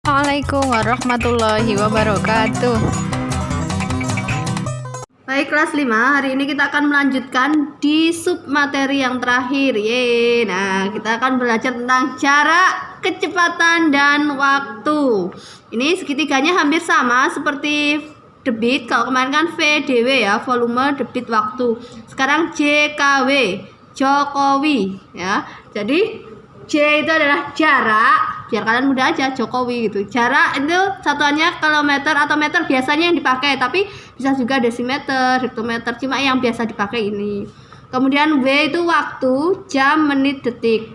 Assalamualaikum warahmatullahi wabarakatuh. Baik, kelas 5. Hari ini kita akan melanjutkan di sub materi yang terakhir. Nah, kita akan belajar tentang jarak, kecepatan, dan waktu. Ini segitiganya hampir sama seperti debit. Kalau kemarin kan VDW ya, volume, debit, waktu. Sekarang JKW, Jokowi ya. Jadi J itu adalah jarak, biar kalian mudah aja, Jokowi gitu. Jarak itu satuannya kilometer atau meter biasanya yang dipakai, tapi bisa juga desimeter, hektometer, cuma yang biasa dipakai ini. Kemudian W itu waktu, jam, menit, detik.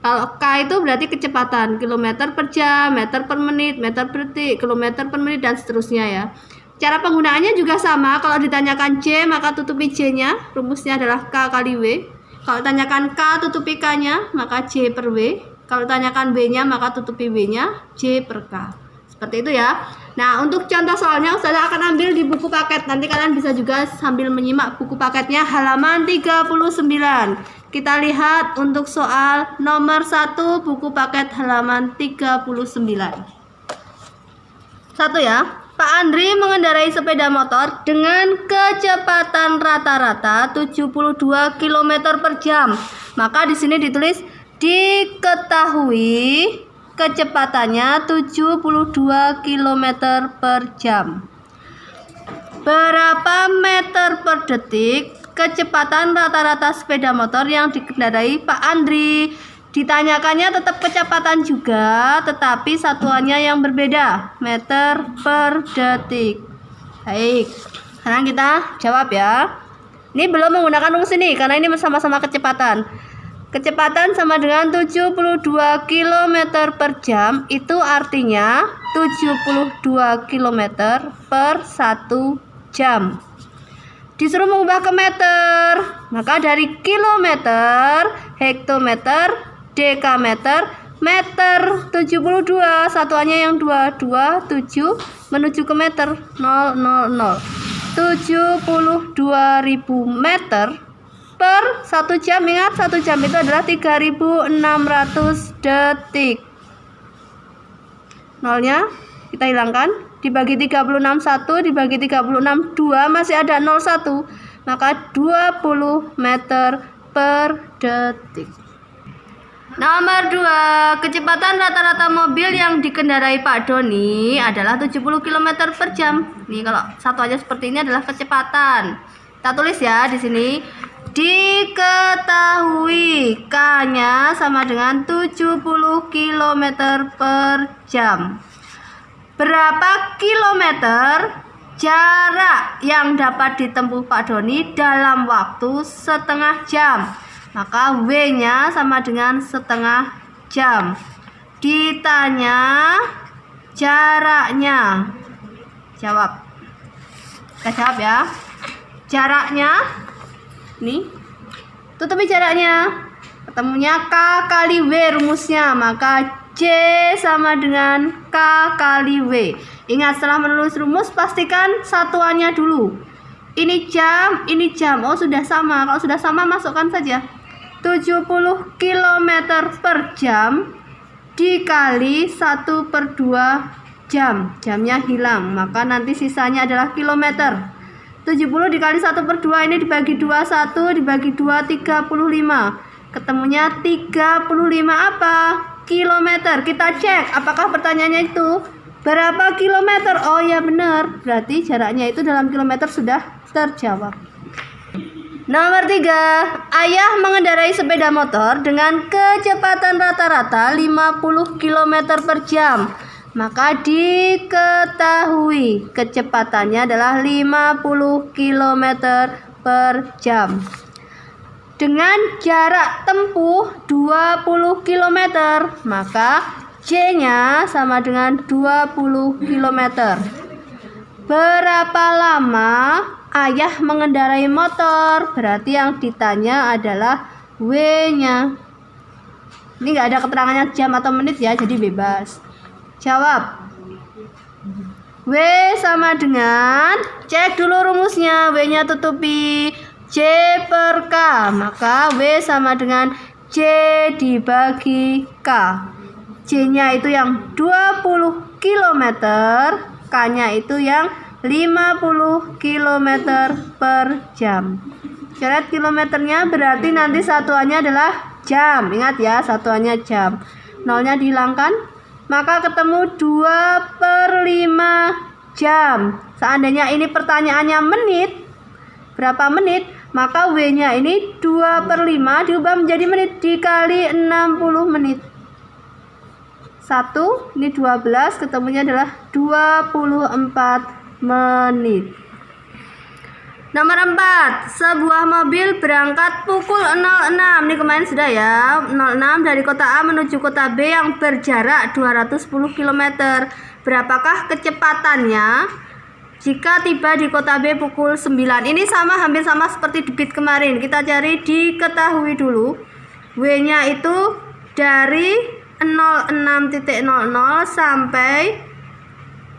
Kalau K itu berarti kecepatan, kilometer per jam, meter per menit, meter per detik, kilometer per menit, dan seterusnya ya. Cara penggunaannya juga sama. Kalau ditanyakan J, maka tutupi J-nya, rumusnya adalah K kali W. Kalau tanyakan K, tutupi K-nya, maka J per W. Kalau tanyakan W-nya, maka tutupi W-nya, J per K. Seperti itu ya. Nah, untuk contoh soalnya, Ustazah akan ambil di buku paket. Nanti kalian bisa juga sambil menyimak buku paketnya, halaman 39. Kita lihat untuk soal nomor 1, buku paket halaman 39. 1 ya. Pak Andri mengendarai sepeda motor dengan kecepatan rata-rata 72 km per jam. Maka di sini ditulis diketahui kecepatannya 72 km per jam. Berapa meter per detik kecepatan rata-rata sepeda motor yang dikendarai Pak Andri? Ditanyakannya tetap kecepatan juga, tetapi satuannya yang berbeda, meter per detik. Baik, sekarang kita jawab ya. Ini belum menggunakan rumus ini, karena ini sama-sama kecepatan. Kecepatan sama dengan 72 km per jam, itu artinya 72 km per 1 jam. Disuruh mengubah ke meter, maka dari kilometer, hektometer, dekameter, meter 72, satuannya yang 227 menuju ke meter 000. 72.000 meter per 1 jam. Ingat, 1 jam itu adalah 3.600 detik. Nolnya kita hilangkan, dibagi 36 1, dibagi 36 2, masih ada 01, maka 20 meter per detik. Nomor 2, kecepatan rata-rata mobil yang dikendarai Pak Doni adalah 70 km per jam. Nih, kalau satu aja seperti ini adalah kecepatan. Kita tulis ya di sini. Diketahui K-nya sama dengan 70 km per jam. Berapa kilometer jarak yang dapat ditempuh Pak Doni dalam waktu setengah jam? Maka W-nya sama dengan setengah jam. Ditanya jaraknya. Jawab. Kita jawab ya. Jaraknya. Nih. Tutupi jaraknya. Ketemunya K kali W rumusnya. Maka J sama dengan K kali W. Ingat, setelah menulis rumus, pastikan satuannya dulu. Ini jam, ini jam. Oh, sudah sama. Kalau sudah sama, masukkan saja. 70 km per jam dikali 1/2 jam. Jamnya hilang, maka nanti sisanya adalah kilometer. 70 dikali 1/2 ini dibagi 2, 1 dibagi 2, 35. Ketemunya 35 apa? Kilometer. Kita cek apakah pertanyaannya itu berapa kilometer. Oh ya, benar, berarti jaraknya itu dalam kilometer sudah terjawab. Nomor 3, ayah mengendarai sepeda motor dengan kecepatan rata-rata 50 km per jam. Maka diketahui kecepatannya adalah 50 km per jam. Dengan jarak tempuh 20 km, maka J-nya sama dengan 20 km. Berapa lama ayah mengendarai motor? Berarti yang ditanya adalah W-nya. Ini nggak ada keterangannya jam atau menit ya, jadi bebas. Jawab. W sama dengan, cek dulu rumusnya, W-nya tutupi J per K, maka W sama dengan J dibagi K. J-nya itu yang 20 kilometer, K-nya itu yang 50 km per jam. Coret kilometernya, berarti nanti satuannya adalah jam. Ingat ya, satuannya jam. Nolnya dihilangkan, maka ketemu 2/5 jam. Seandainya ini pertanyaannya menit, berapa menit, maka W-nya ini 2/5 diubah menjadi menit dikali 60 menit. 1, ini 12, ketemunya adalah 24 menit. Nomor 4, sebuah mobil berangkat pukul 06. Ini kemarin sudah ya, 06 dari kota A menuju kota B yang berjarak 210 km. Berapakah kecepatannya jika tiba di kota B pukul 9? Ini sama, hampir sama seperti di bit kemarin. Kita cari diketahui dulu. W-nya itu dari 06.00 sampai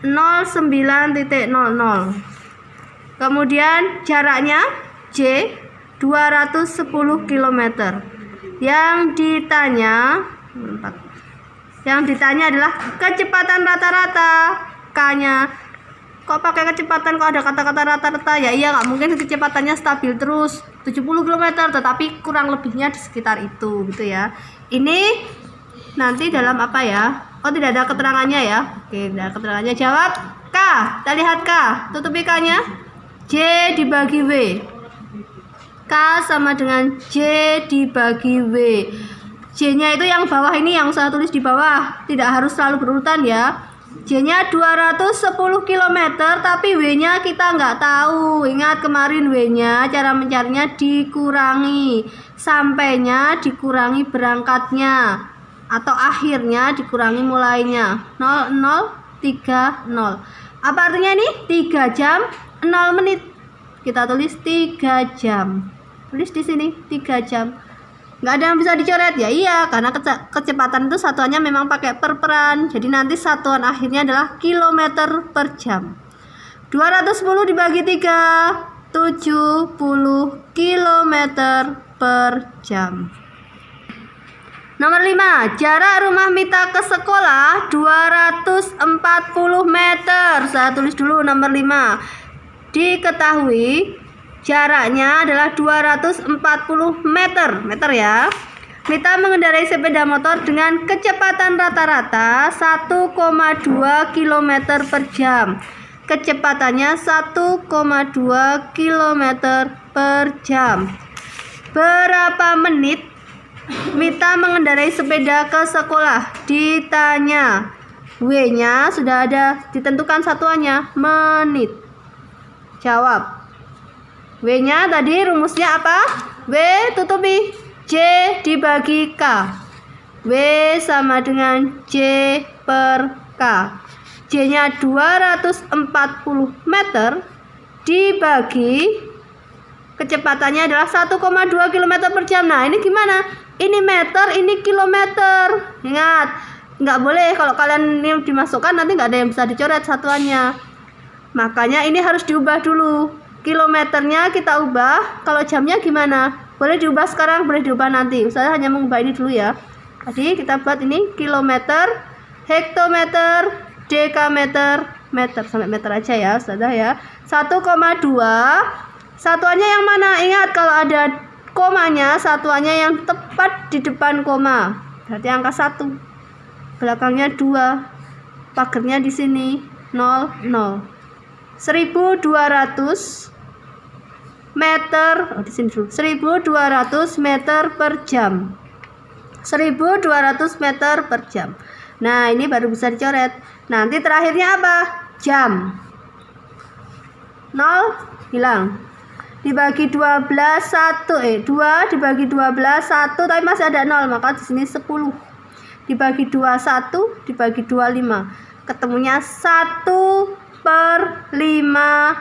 09.00. Kemudian jaraknya J 210 km. Yang ditanya adalah kecepatan rata-rata. K-nya. Kok pakai kecepatan, kok ada kata-kata rata-rata? Ya iya, nggak mungkin kecepatannya stabil terus 70 km, tetapi kurang lebihnya di sekitar itu gitu ya. Ini nanti dalam apa ya? Oh, tidak ada keterangannya ya. Oke, tidak ada keterangannya. Jawab K. Kita lihat K. Tutupi K-nya. J dibagi W. K sama dengan J dibagi W. J-nya itu yang bawah ini, yang saya tulis di bawah. Tidak harus selalu berurutan ya. J-nya 210 km, tapi W-nya kita nggak tahu. Ingat kemarin W-nya, cara mencarinya dikurangi. Sampainya dikurangi berangkatnya. Atau akhirnya dikurangi mulainya. 0030. Apa artinya ini? 3 jam 0 menit. Kita tulis 3 jam. Tulis di sini 3 jam. Nggak ada yang bisa dicoret ya. Iya, karena kecepatan itu satuannya memang pakai perperan. Jadi nanti satuan akhirnya adalah kilometer per jam. 210 dibagi 3, 70 kilometer per jam. Nomor 5, jarak rumah Mita ke sekolah 240 meter. Saya tulis dulu nomor 5. Diketahui jaraknya adalah 240 meter ya. Mita mengendarai sepeda motor dengan kecepatan rata-rata 1,2 km per jam. Kecepatannya 1,2 km per jam. Berapa menit Mita mengendarai sepeda ke sekolah? Ditanya. W-nya sudah ada, ditentukan satuannya, menit. Jawab. W-nya tadi rumusnya apa? W tutupi J dibagi K. W sama dengan J per K. J-nya 240 meter dibagi kecepatannya adalah 1,2 km per jam. Nah, ini gimana? Ini meter, ini kilometer. Ingat, nggak boleh kalau kalian ini dimasukkan nanti nggak ada yang bisa dicoret satuannya. Makanya ini harus diubah dulu. Kilometernya kita ubah. Kalau jamnya gimana? Boleh diubah sekarang, boleh diubah nanti. Saya hanya mengubah ini dulu ya. Tadi kita buat ini kilometer, hektometer, dekameter, meter. Sampai meter aja ya, sudah ya. 1,2. Satuannya yang mana? Ingat, kalau ada komanya, satuannya yang tepat di depan koma. Berarti angka 1. Belakangnya 2. Pagernya di sini 0. 1200 meter, di sini dulu. 1200 meter per jam. 1200 meter per jam. Nah, ini baru bisa dicoret. Nanti terakhirnya apa? Jam. 0 hilang. Dibagi 12 1 2 dibagi 12 1, tapi masih ada 0, maka di sini 10. Dibagi 21 dibagi 25. Ketemunya 1/5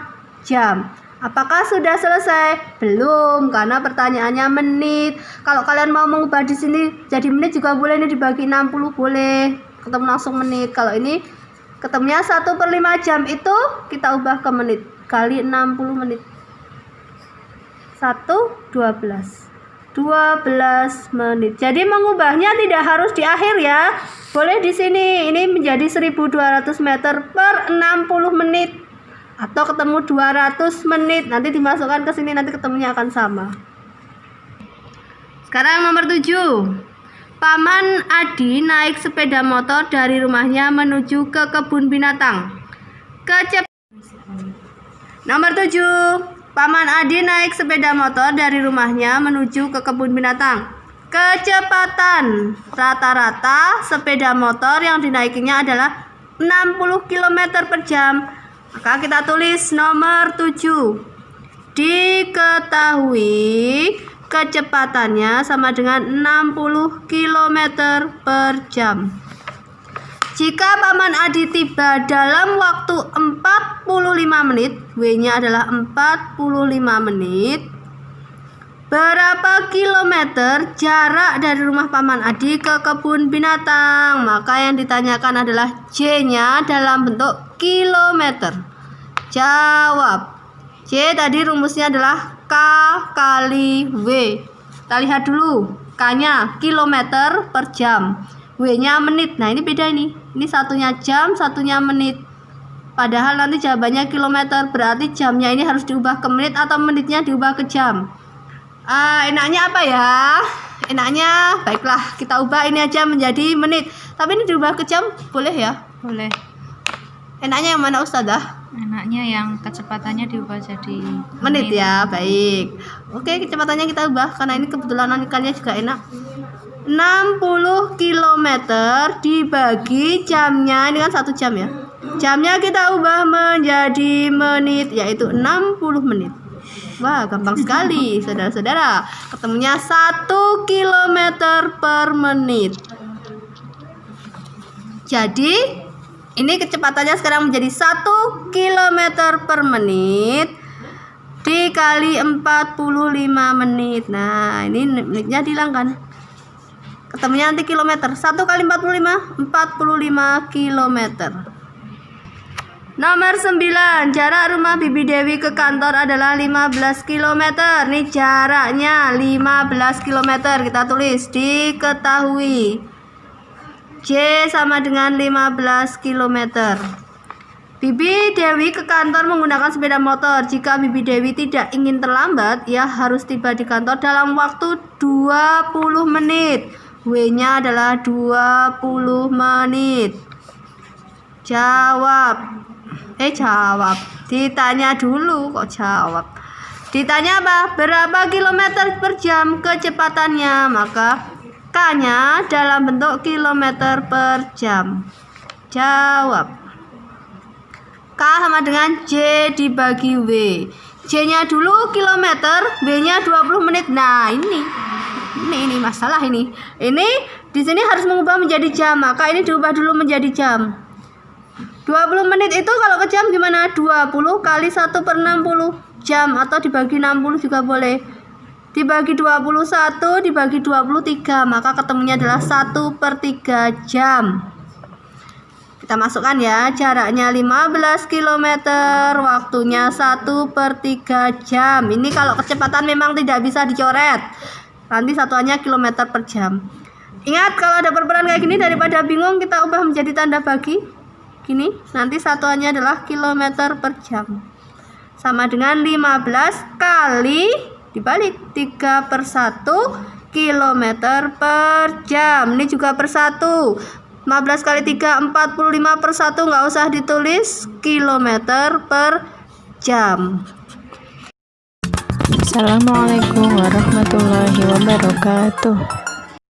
jam. Apakah sudah selesai? Belum, karena pertanyaannya menit. Kalau kalian mau mengubah di sini jadi menit juga boleh, ini dibagi 60 boleh. Ketemu langsung menit. Kalau ini ketemunya 1/5 jam, itu kita ubah ke menit kali 60 menit. 1/12. 12 menit. Jadi mengubahnya tidak harus di akhir ya. Boleh di sini. Ini menjadi 1200 meter per 60 menit. Atau ketemu 200 menit. Nanti dimasukkan ke sini, nanti ketemunya akan sama. Sekarang nomor 7. Paman Adi naik sepeda motor dari rumahnya menuju ke kebun binatang. Nomor 7. Paman Adi naik sepeda motor dari rumahnya menuju ke kebun binatang. Kecepatan rata-rata sepeda motor yang dinaikinya adalah 60 km per jam. Maka kita tulis nomor 7. Diketahui kecepatannya sama dengan 60 km per jam. Jika Paman Adi tiba dalam waktu 45 menit, W-nya adalah 45 menit. Berapa kilometer jarak dari rumah Paman Adi ke kebun binatang? Maka yang ditanyakan adalah J-nya dalam bentuk kilometer. Jawab. J tadi rumusnya adalah K kali W. Kita lihat dulu. K-nya kilometer per jam. W-nya menit. Nah ini beda ini. Ini satunya jam, satunya menit. Padahal nanti jawabannya kilometer. Berarti jamnya ini harus diubah ke menit atau menitnya diubah ke jam. Enaknya apa ya? Enaknya baiklah kita ubah ini aja menjadi menit. Tapi ini diubah ke jam boleh ya? Boleh. Enaknya yang mana Ustazah? Enaknya yang kecepatannya diubah jadi Menit ya, baik. Oke, kecepatannya kita ubah karena ini kebetulan ikannya juga enak. 60 km dibagi jamnya, ini kan 1 jam ya. Jamnya kita ubah menjadi menit, yaitu 60 menit. Wah, gampang sekali saudara-saudara. Ketemunya 1 km per menit. Jadi ini kecepatannya sekarang menjadi 1 km per menit dikali 45 menit. Nah ini menitnya dihilangkan, ketemunya nanti kilometer. 1 kali 45 kilometer. Nomor 9. Jarak rumah Bibi Dewi ke kantor adalah 15 km. Ini jaraknya 15 km. Kita tulis diketahui J sama dengan 15 km. Bibi Dewi ke kantor menggunakan sepeda motor. Jika Bibi Dewi tidak ingin terlambat, ia harus tiba di kantor dalam waktu 20 menit. W-nya adalah 20 menit. Jawab. Ditanya dulu kok jawab. Ditanya apa? Berapa kilometer per jam kecepatannya? Maka K-nya dalam bentuk kilometer per jam. Jawab. K sama dengan J dibagi W. J-nya dulu kilometer, W-nya 20 menit. Nah, ini masalah ini. Ini di sini harus mengubah menjadi jam, maka ini diubah dulu menjadi jam. 20 menit itu kalau ke jam gimana? 20 kali 1/60 jam, atau dibagi 60 juga boleh. Dibagi 21 dibagi 23, maka ketemunya adalah 1/3 jam. Kita masukkan ya, jaraknya 15 km, waktunya 1/3 jam. Ini kalau kecepatan memang tidak bisa dicoret. Nanti satuannya kilometer per jam. Ingat, kalau ada perperan kayak gini, daripada bingung kita ubah menjadi tanda bagi. Gini, nanti satuannya adalah kilometer per jam. Sama dengan 15 kali dibalik 3/1 kilometer per jam. Ini juga per 1. 15 kali 3 45 per 1, nggak usah ditulis kilometer per jam. Assalamualaikum warahmatullahi wabarakatuh.